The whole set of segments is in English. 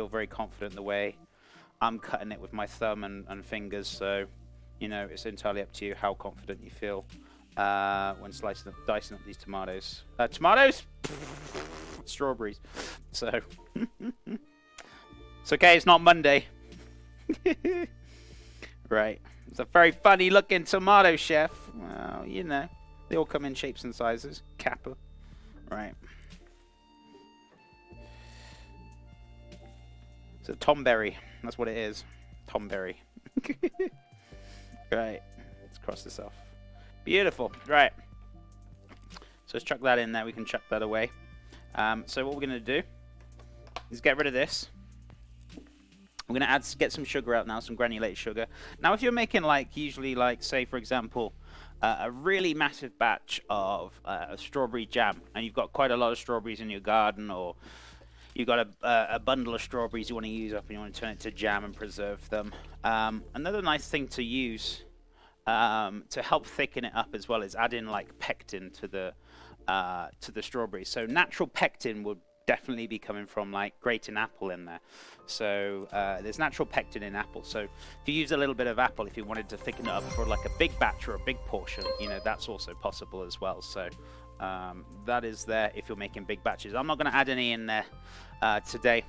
feel very confident the way I'm cutting it with my thumb and fingers. So, you know, it's entirely up to you how confident you feel when dicing up these tomatoes. Tomatoes? Strawberries. So, it's okay, it's not Monday. Right. It's a very funny looking tomato, chef. Well, you know, they all come in shapes and sizes. Kappa. Right. It's a tomberry. That's what it is. Tomberry. Right. Let's cross this off. Beautiful. Right. So let's chuck that in there. We can chuck that away. So what we're going to do is get rid of this. We're going to get some sugar out now, some granulated sugar. Now, if you're making, like, usually, like, say, for example, a really massive batch of strawberry jam, and you've got quite a lot of strawberries in your garden, or you've got a bundle of strawberries you want to use up and you want to turn it to jam and preserve them. Another nice thing to use to help thicken it up as well is add in, like, pectin to the strawberries. So natural pectin would definitely be coming from, like, grating apple in there. So there's natural pectin in apple. So if you use a little bit of apple, if you wanted to thicken it up for like a big batch or a big portion, you know, that's also possible as well. So that is there if you're making big batches. I'm not going to add any in there today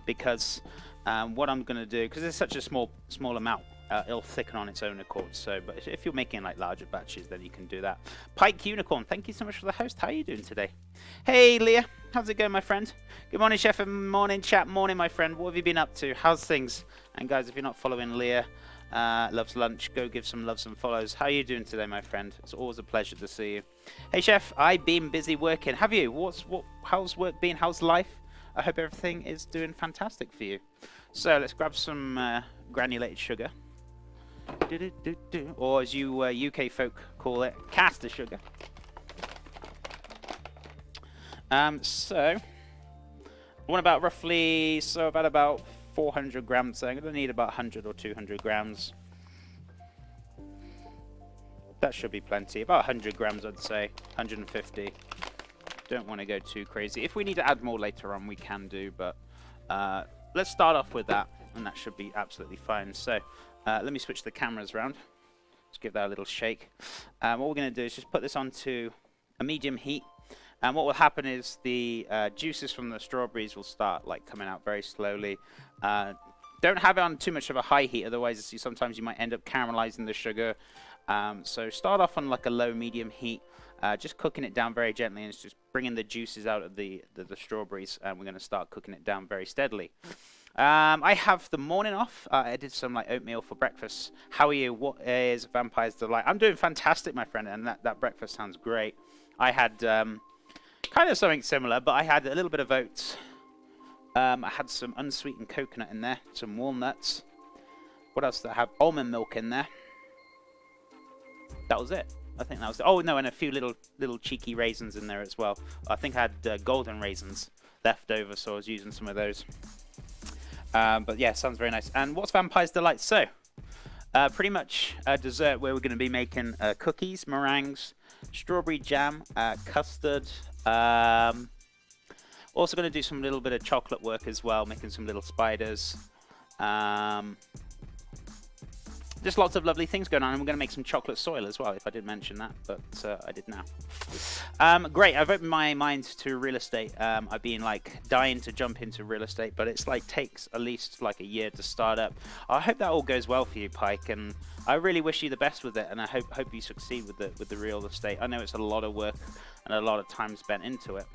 because what I'm going to do, because it's such a small amount, it'll thicken on its own accord. So, but if you're making like larger batches, then you can do that. Pike Unicorn, thank you so much for the host. How are you doing today? Hey, Leah, how's it going, my friend? Good morning, chef, and morning, chat. Morning, my friend. What have you been up to? How's things? And guys, if you're not following Leah, loves lunch, go give some loves and follows. How are you doing today, my friend? It's always a pleasure to see you. Hey, chef, I've been busy working. Have you? How's work been? How's life? I hope everything is doing fantastic for you. So let's grab some granulated sugar. Or as you UK folk call it, caster sugar. So I want about roughly, about 400 grams. So I'm going to need about 100 or 200 grams. That should be plenty. About 100 grams, I'd say. 150. Don't want to go too crazy. If we need to add more later on, we can do. But let's start off with that, and that should be absolutely fine. So let me switch the cameras around. Let's give that a little shake. What we're going to do is just put this onto a medium heat. And what will happen is the juices from the strawberries will start like coming out very slowly. Don't have it on too much of a high heat, otherwise sometimes you might end up caramelizing the sugar. So start off on like a low medium heat, just cooking it down very gently, and it's just bringing the juices out of the strawberries, and we're going to start cooking it down very steadily. I have the morning off. I did some like oatmeal for breakfast. How are you? What is Vampire's Delight? I'm doing fantastic, my friend, and that breakfast sounds great. I had kind of something similar, but I had a little bit of oats. I had some unsweetened coconut in there, some walnuts. What else did I have? Almond milk in there. That was it. I think that was it. Oh no, and a few little cheeky raisins in there as well. I think I had golden raisins left over, so I was using some of those. But yeah, sounds very nice. And what's Vampire's Delight? So, pretty much a dessert where we're going to be making cookies, meringues, strawberry jam, custard. Also going to do some little bit of chocolate work as well, making some little spiders. Just lots of lovely things going on, and we're going to make some chocolate soil as well, if I didn't mention that, but I did now. Great, I've opened my mind to real estate. I've been like dying to jump into real estate, but it's like takes at least like a year to start up. I hope that all goes well for you, Pike, and I really wish you the best with it, and I hope you succeed with the real estate. I know it's a lot of work and a lot of time spent into it.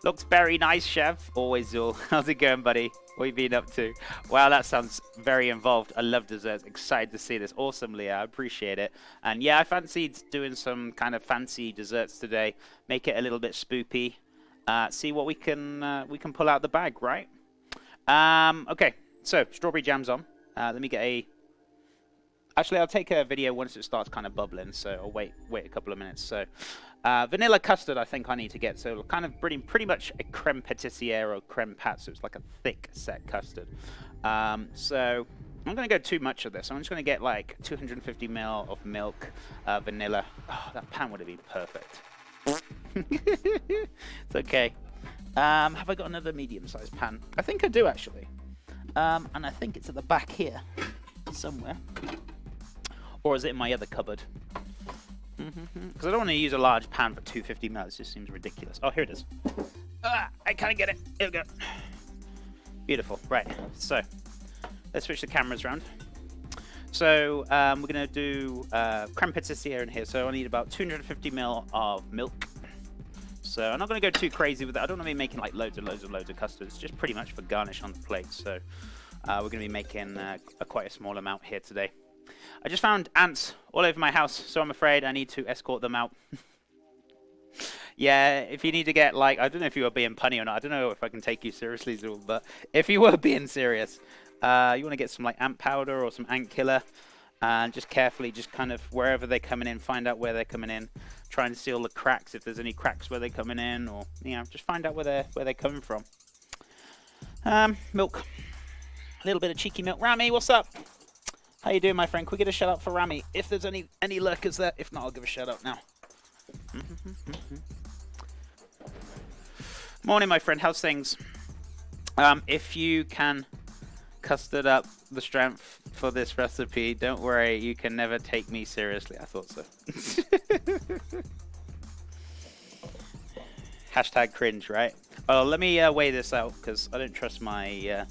Looks very nice, chef. Always, Zul. How's it going, buddy? What have you been up to? Wow, that sounds very involved. I love desserts. Excited to see this. Awesome, Leah. I appreciate it. And yeah, I fancied doing some kind of fancy desserts today. Make it a little bit spoopy. See what we can pull out the bag, right? Okay, so strawberry jam's on. Let me get a... Actually, I'll take a video once it starts kind of bubbling, so I'll wait a couple of minutes. So, vanilla custard I think I need to get, so kind of pretty much a creme patissiere or creme pat, so it's like a thick set custard. So I'm going to go too much of this. I'm just going to get like 250 ml of milk, vanilla. Oh, that pan would have been perfect. It's okay. Have I got another medium-sized pan? I think I do, actually. And I think it's at the back here somewhere. Or is it in my other cupboard? Because I don't want to use a large pan for 250 ml. It just seems ridiculous. Oh, here it is. I can't get it. Here we go. Beautiful. Right. So let's switch the cameras around. So we're going to do creme patissiere in here. So I need about 250 ml of milk. So I'm not going to go too crazy with it. I don't want to be making like loads of custards. Just pretty much for garnish on the plate. So we're going to be making quite a small amount here today. I just found ants all over my house, so I'm afraid I need to escort them out. Yeah, if you need to get, like, I don't know if you were being punny or not. I don't know if I can take you seriously, Zool, but if you were being serious, you want to get some, like, ant powder or some ant killer, and just carefully, just kind of wherever they're coming in, find out where they're coming in. Try and seal the cracks if there's any cracks where they're coming in, or, you know, just find out where they're coming from. Milk. A little bit of cheeky milk. Rami, what's up? How you doing, my friend? Can we get a shout out for Rami? If there's any lurkers there. If not, I'll give a shout out now. Morning, my friend. How's things? If you can custard up the strength for this recipe, don't worry. You can never take me seriously. I thought so. Hashtag cringe, right? Oh, let me weigh this out because I don't trust my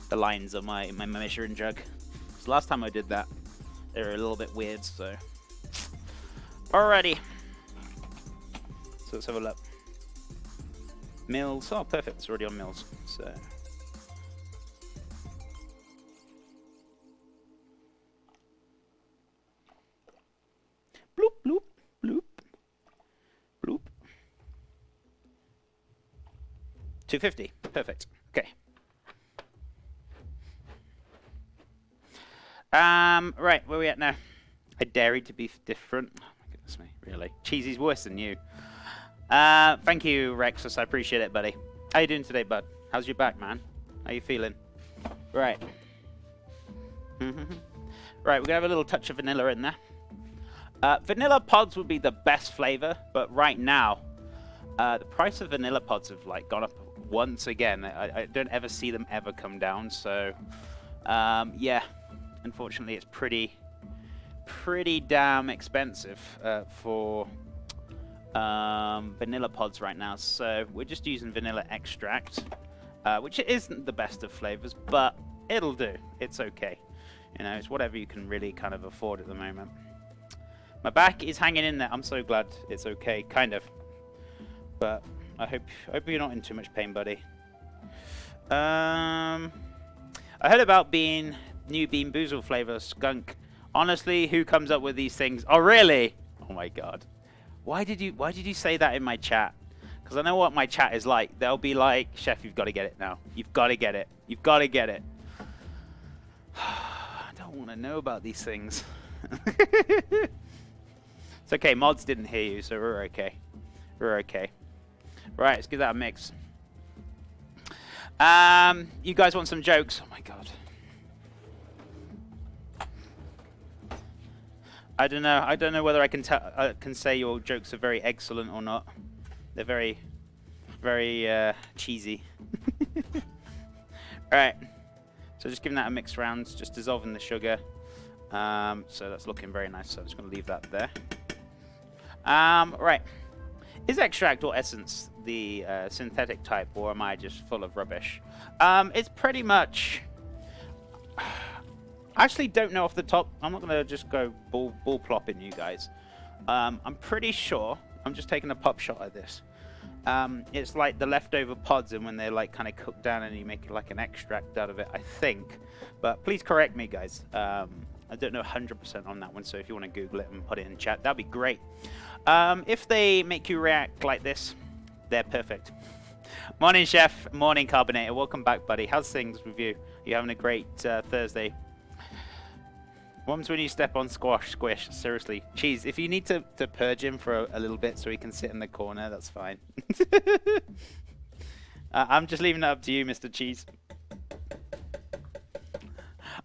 the lines on my measuring jug. So last time I did that, they were a little bit weird, so. Alrighty. So let's have a look. Mils. Oh, perfect. It's already on mils. So. Bloop, bloop, bloop. Bloop. 250. Perfect. Okay. Right, where are we at now? I dare you to be different. Oh my goodness me, really. Cheesy's worse than you. Thank you, Rexus. I appreciate it, buddy. How you doing today, bud? How's your back, man? How you feeling? Right. Right, we're gonna have a little touch of vanilla in there. Vanilla pods would be the best flavor, but right now, the price of vanilla pods have like gone up once again. I don't ever see them ever come down, so yeah. Unfortunately, it's pretty damn expensive for vanilla pods right now. So we're just using vanilla extract, which isn't the best of flavors, but it'll do. It's okay. You know, it's whatever you can really kind of afford at the moment. My back is hanging in there. I'm so glad it's okay, kind of. But I hope you're not in too much pain, buddy. I heard about new Bean Boozled flavor skunk. Honestly, who comes up with these things? Oh, really? Oh my god. Why did you say that in my chat? Because I know what my chat is like. They'll be like, Chef, you've got to get it now. You've got to get it. You've got to get it. I don't want to know about these things. It's okay. Mods didn't hear you, so we're okay. We're okay. Right, let's give that a mix. You guys want some jokes? Oh my god. I don't know. I don't know whether I can say your jokes are very excellent or not. They're very, very cheesy. Right. So just giving that a mix round, just dissolving the sugar. So that's looking very nice. So I'm just going to leave that there. Right. Is extract or essence the synthetic type, or am I just full of rubbish? It's pretty much. I actually don't know off the top. I'm not going to just go ball plopping you guys. I'm pretty sure. I'm just taking a pop shot at this. It's like the leftover pods, and when they're like kind of cooked down, and you make like an extract out of it, I think. But please correct me, guys. I don't know 100% on that one, so if you want to Google it and put it in chat, that'd be great. If they make you react like this, they're perfect. Morning, Chef. Morning, Carbonator. Welcome back, buddy. How's things with you? You having a great Thursday? Mom's when you step on Squish. Seriously. Cheese, if you need to purge him for a little bit so he can sit in the corner, that's fine. I'm just leaving that up to you, Mr. Cheese.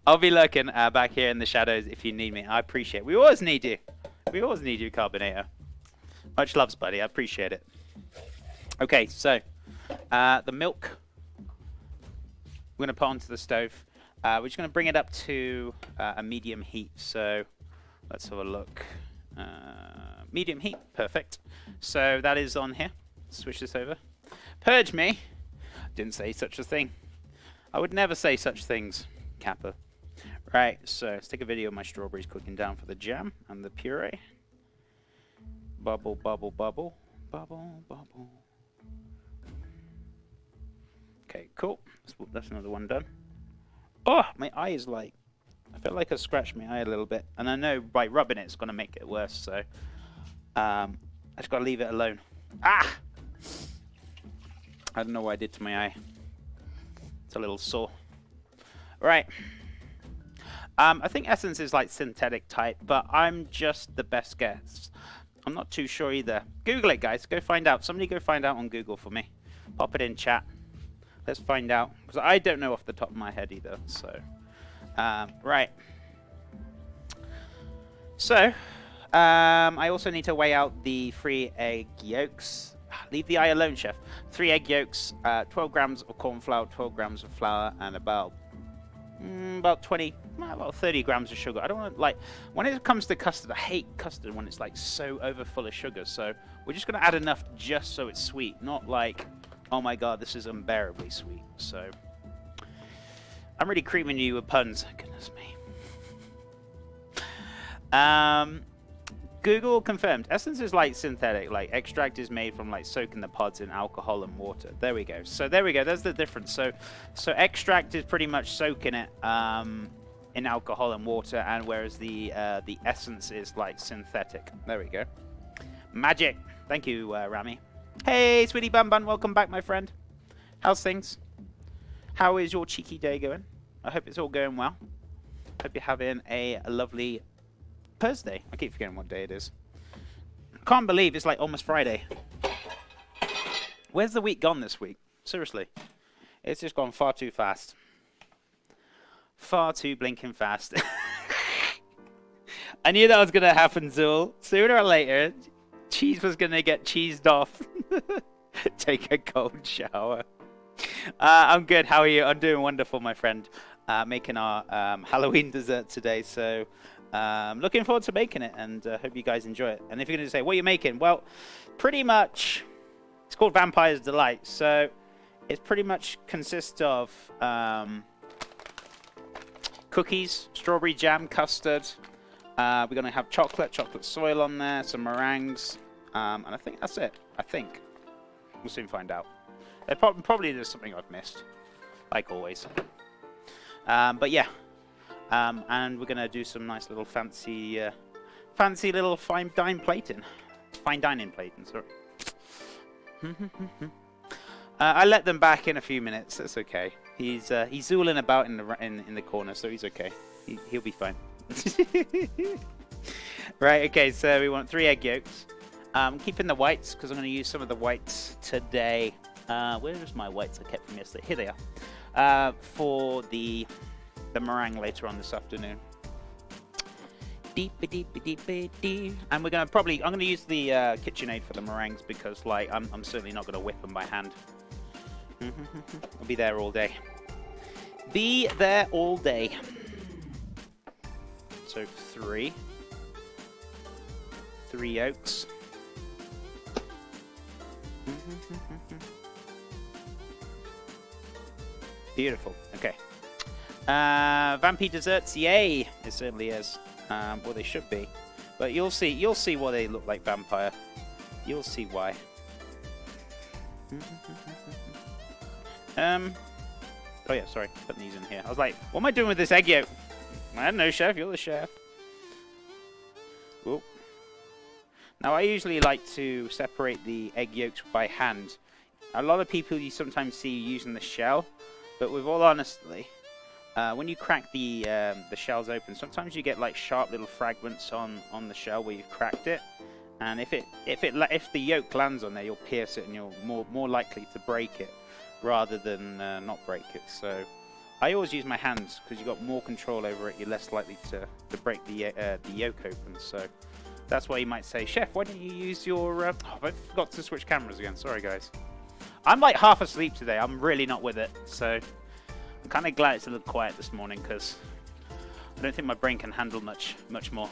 I'll be lurking back here in the shadows if you need me. I appreciate it. We always need you. We always need you, Carbonator. Much loves, buddy. I appreciate it. Okay, so the milk. we're going to put onto the stove. We're just going to bring it up to a medium heat. So let's have a look. Medium heat, perfect. So that is on here. Switch this over. Purge me. Didn't say such a thing. I would never say such things, Kappa. Right, so let's take a video of my strawberries cooking down for the jam and the puree. Bubble, bubble, bubble. Bubble, bubble. Okay, cool. That's another one done. Oh, my eye is like... I feel like I scratched my eye a little bit. And I know by rubbing it's going to make it worse, so... I just got to leave it alone. Ah! I don't know what I did to my eye. It's a little sore. Right. I think Essence is like synthetic type, but I'm just the best guess. I'm not too sure either. Google it, guys. Go find out. Somebody go find out on Google for me. Pop it in chat. Let's find out. Because I don't know off the top of my head either. So, right. So, I also need to weigh out the 3 egg yolks. Leave the eye alone, chef. 3 egg yolks, 12 grams of corn flour, 12 grams of flour, and about 30 grams of sugar. I don't want to, like, when it comes to custard, I hate custard when it's like so over full of sugar. So we're just going to add enough just so it's sweet, not like, oh my god, this is unbearably sweet. So I'm really creaming you with puns. Goodness me. Google confirmed. Essence is like synthetic. Like extract is made from like soaking the pods in alcohol and water. There we go. So there we go. There's the difference. So extract is pretty much soaking it in alcohol and water, and whereas the essence is like synthetic. There we go. Magic. Thank you, Rami. Hey, sweetie bun bun. Welcome back, my friend. How's things? How is your cheeky day going? I hope it's all going well. Hope you're having a lovely Thursday. I keep forgetting what day it is. Can't believe it's like almost Friday. Where's the week gone this week? Seriously. It's just gone far too fast. Far too blinking fast. I knew that was going to happen, Zul. Sooner or later, cheese was going to get cheesed off. Take a cold shower. I'm good. How are you? I'm doing wonderful, my friend. Making our Halloween dessert today, so... looking forward to making it, and hope you guys enjoy it. And if you're going to say, what are you making? Well, pretty much, it's called Vampire's Delight. So it pretty much consists of cookies, strawberry jam, custard. We're going to have chocolate soil on there, some meringues, and I think that's it. I think. We'll soon find out. Probably there's something I've missed, like always. But yeah. And we're gonna do some nice little fancy little fine dining plating. Sorry. I let them back in a few minutes. That's okay. He's zooling about in the corner, so he's okay. He'll be fine. Right. Okay. So we want 3 egg yolks. Keeping the whites because I'm gonna use some of the whites today. Where's my whites I kept from yesterday? Here they are. For the meringue later on this afternoon. And we're gonna I'm gonna use the KitchenAid for the meringues because like I'm certainly not gonna whip them by hand. I'll be there all day. Be there all day. So 3 yolks. Beautiful. Okay. Vampy desserts, yay! It certainly is. Well, they should be, but you'll see why they look like vampire. You'll see why. Oh yeah, sorry, putting these in here. I was like, what am I doing with this egg yolk? I don't know, chef. You're the chef. Whoop. Now I usually like to separate the egg yolks by hand. A lot of people you sometimes see using the shell, but with all honesty. When you crack the shells open, sometimes you get like sharp little fragments on the shell where you've cracked it, and if the yolk lands on there, you'll pierce it and you're more likely to break it rather than not break it. So I always use my hands because you've got more control over it. You're less likely to break the yolk open. So that's why you might say, Chef, why don't you use your? I forgot to switch cameras again. Sorry, guys. I'm like half asleep today. I'm really not with it. So. I'm kind of glad it's a little quiet this morning because I don't think my brain can handle much more.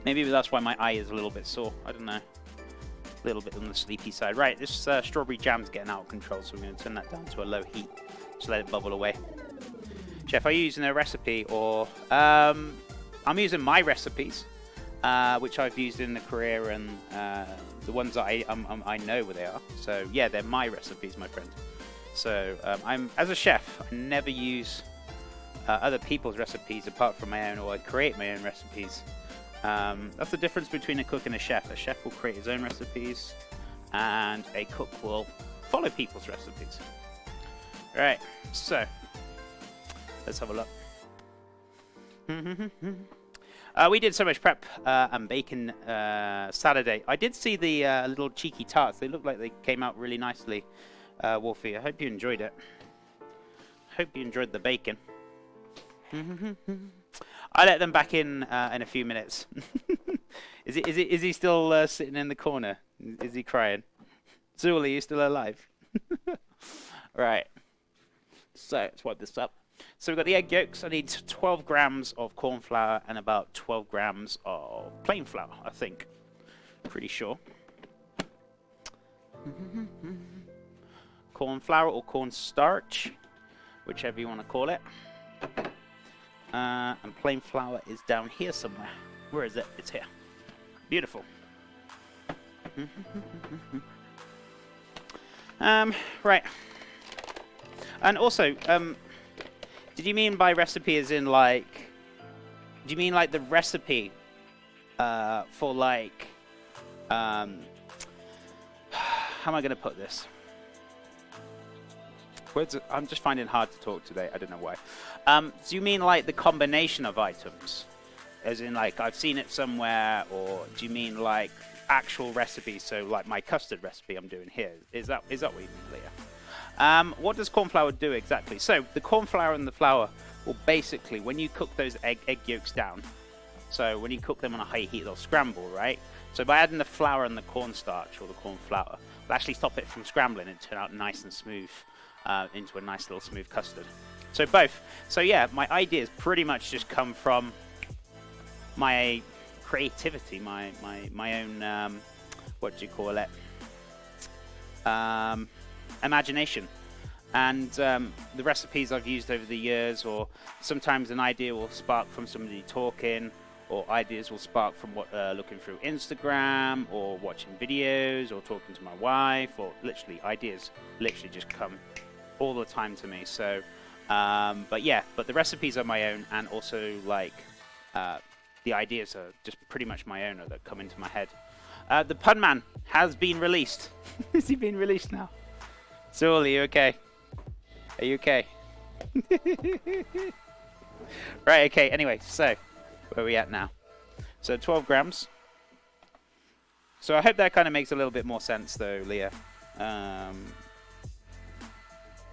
Maybe that's why my eye is a little bit sore. I don't know. A little bit on the sleepy side. Right, this strawberry jam's getting out of control, so we're going to turn that down to a low heat. Just let it bubble away. Chef, are you using a recipe or... I'm using my recipes, which I've used in the career, and the ones that I know where they are. So yeah, they're my recipes, my friend. So as a chef, I never use other people's recipes apart from my own, or I create my own recipes. That's the difference between a cook and a chef. A chef will create his own recipes, and a cook will follow people's recipes. Alright, so let's have a look. We did so much prep and bacon Saturday. I did see the little cheeky tarts. They look like they came out really nicely, Wolfie. I hope you enjoyed it. Hope you enjoyed the bacon. I let them back in a few minutes. Is he still sitting in the corner? Is he crying? Zool, are you still alive? Right. So let's wipe this up. So we've got the egg yolks. I need 12 grams of corn flour and about 12 grams of plain flour, I think. Pretty sure. Corn flour or corn starch, whichever you want to call it. And plain flour is down here somewhere. Where is it? It's here. Beautiful. Right. And also, did you mean by recipe as in like... Do you mean like the recipe for like... how am I going to put this? I'm just finding it hard to talk today. I don't know why. Do you mean like the combination of items? As in like I've seen it somewhere, or do you mean like actual recipes? So like my custard recipe I'm doing here. Is that what you mean, Leah? What does corn flour do exactly? So the corn flour and the flour will basically, when you cook those egg yolks down, so when you cook them on a high heat, they'll scramble, right? So by adding the flour and the cornstarch or the corn flour, it'll actually stop it from scrambling and turn out nice and smooth into a nice little smooth custard. So both. So yeah, my ideas pretty much just come from my creativity, my own what do you call it? Imagination. And the recipes I've used over the years, or sometimes an idea will spark from somebody talking, or ideas will spark from looking through Instagram, or watching videos, or talking to my wife, or literally ideas literally just come all the time to me. So, but the recipes are my own, and also like the ideas are just pretty much my own that come into my head. The Pun Man has been released. Is he being released now? So, are you okay? Are you okay? Right, okay, anyway, so, where are we at now? So, 12 grams. So, I hope that kind of makes a little bit more sense, though, Leah.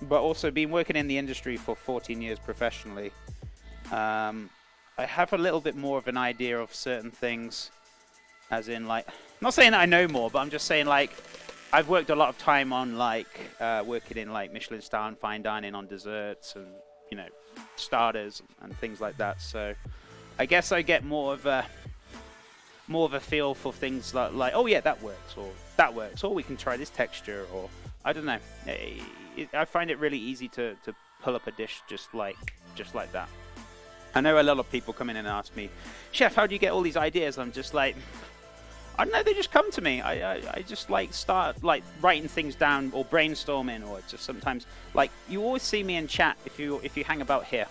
But also, been working in the industry for 14 years professionally, I have a little bit more of an idea of certain things, as in, like, not saying that I know more, but I'm just saying, like, I've worked a lot of time on, like, working in, like, Michelin star and fine dining on desserts and, you know, starters and things like that. So I guess I get more of a feel for things like oh yeah, that works, or we can try this texture, or I don't know. I find it really easy to pull up a dish just like that. I know a lot of people come in and ask me, Chef, how do you get all these ideas? I'm just like, I don't know, they just come to me. I just like start like writing things down or brainstorming, or just sometimes like you always see me in chat if you hang about here.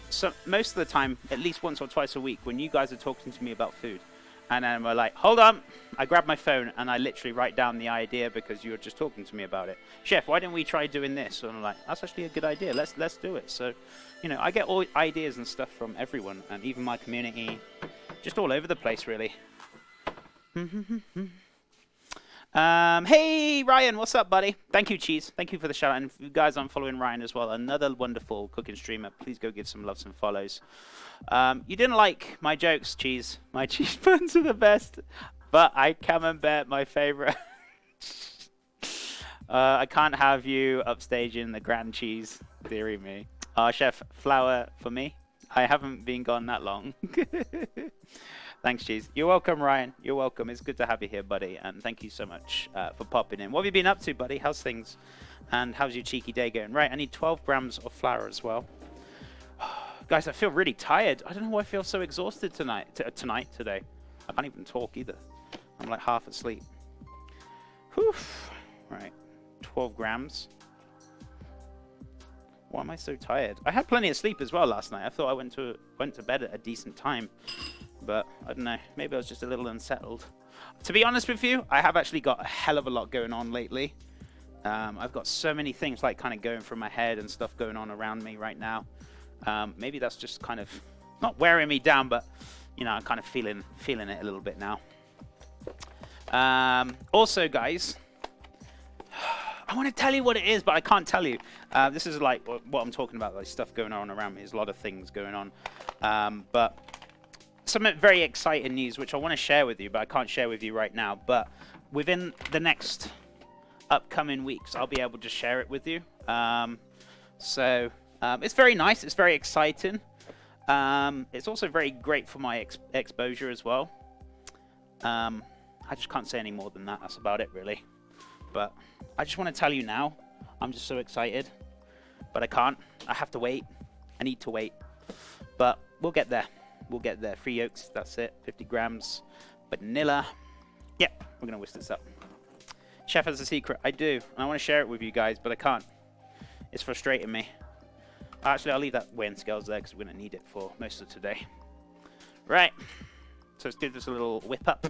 So most of the time, at least once or twice a week, when you guys are talking to me about food, and then we're like, hold on, I grab my phone and I literally write down the idea because you were just talking to me about it. Chef, why don't we try doing this? And I'm like, that's actually a good idea. Let's do it. So, you know, I get all ideas and stuff from everyone, and even my community, just all over the place, really. Hey Ryan, what's up, buddy? Thank you, Cheese. Thank you for the shout out. And if you guys aren't following Ryan as well, another wonderful cooking streamer, please go give some loves and follows. You didn't like my jokes, Cheese. My cheese buns are the best, but I camembert my favorite. I can't have you upstaging the grand cheese. Deary me. Chef, flour for me. I haven't been gone that long. Thanks, Cheese. You're welcome, Ryan. You're welcome. It's good to have you here, buddy. And thank you so much for popping in. What have you been up to, buddy? How's things? And how's your cheeky day going? Right, I need 12 grams of flour as well. Guys, I feel really tired. I don't know why I feel so exhausted today. I can't even talk either. I'm like half asleep. Whew. Right, 12 grams. Why am I so tired? I had plenty of sleep as well last night. I thought I went to bed at a decent time. But I don't know. Maybe I was just a little unsettled. To be honest with you, I have actually got a hell of a lot going on lately. I've got so many things like kind of going through my head and stuff going on around me right now. Maybe that's just kind of not wearing me down, but you know, I'm kind of feeling it a little bit now. Also, guys, I want to tell you what it is, but I can't tell you. This is like what I'm talking about, like stuff going on around me. There's a lot of things going on, but some very exciting news which I want to share with you, but I can't share with you right now. But within the next upcoming weeks, I'll be able to share it with you. So it's very nice. It's very exciting. It's also very great for my exposure as well. I just can't say any more than that. That's about it, really. But I just want to tell you now. I'm just so excited. But I can't. I have to wait. I need to wait. But we'll get there. We'll get there. 3 yolks. That's it. 50 grams. Vanilla. Yep. We're going to whisk this up. Chef has a secret. I do. And I want to share it with you guys, but I can't. It's frustrating me. Actually, I'll leave that weighing scales there because we're going to need it for most of today. Right. So let's give this a little whip up.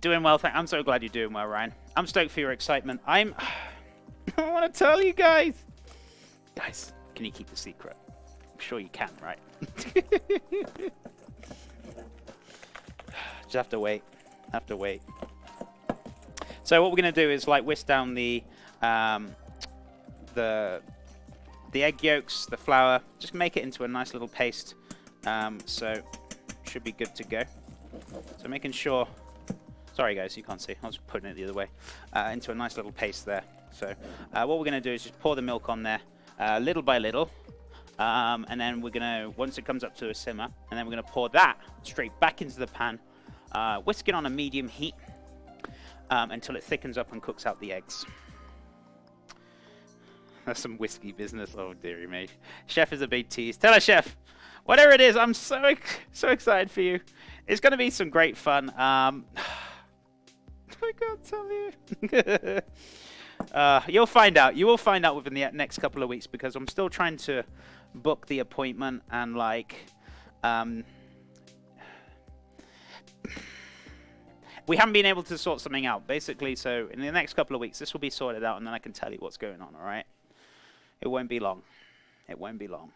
Doing well. I'm so glad you're doing well, Ryan. I'm stoked for your excitement. I want to tell you guys. Guys, can you keep the secret? I'm sure you can, right? Just have to wait. Have to wait. So what we're going to do is like whisk down the egg yolks, the flour, just make it into a nice little paste. So should be good to go. So making sure, sorry guys, you can't see, I was putting it the other way, into a nice little paste there. So what we're going to do is just pour the milk on there little by little. And then we're going to, once it comes up to a simmer, and then we're going to pour that straight back into the pan, whisk it on a medium heat until it thickens up and cooks out the eggs. That's some whiskey business. Oh, dearie me. Chef is a big tease. Tell us, Chef. Whatever it is, I'm so excited for you. It's going to be some great fun. I can't tell you. You'll find out. You will find out within the next couple of weeks because I'm still trying to book the appointment and like... we haven't been able to sort something out, basically. So in the next couple of weeks, this will be sorted out and then I can tell you what's going on, all right? It won't be long. It won't be long.